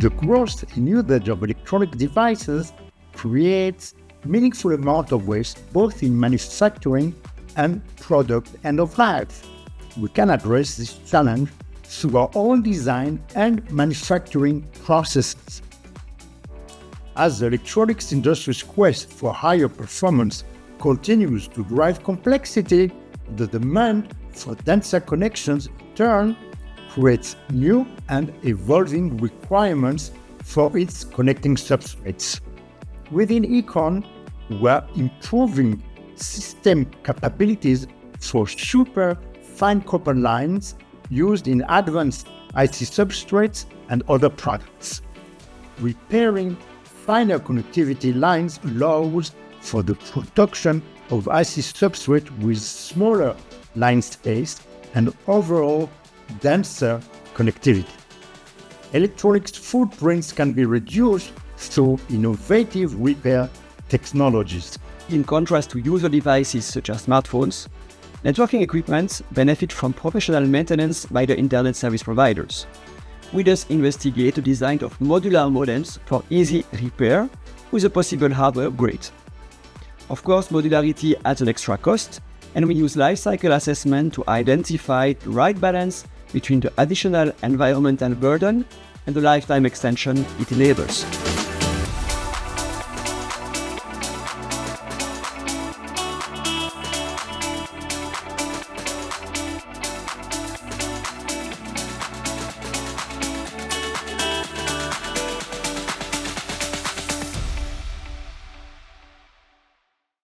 The growth in usage of electronic devices creates meaningful amount of waste both in manufacturing and product end of life. We can address this challenge through our own design and manufacturing processes. As the electronics industry's quest for higher performance continues to drive complexity, the demand for denser connections in turn creates new and evolving requirements for its connecting substrates. Within EECONE, we are improving system capabilities for super fine copper lines used in advanced IC substrates and other products. Repairing finer connectivity lines allows for the production of IC substrate with smaller line space and overall denser connectivity. Electronics footprints can be reduced through innovative repair technologies. In contrast to user devices such as smartphones, networking equipment benefit from professional maintenance by the internet service providers. We thus investigate the design of modular modems for easy repair with a possible hardware upgrade. Of course, modularity adds an extra cost, and we use lifecycle assessment to identify the right balance between the additional environmental burden and the lifetime extension it enables.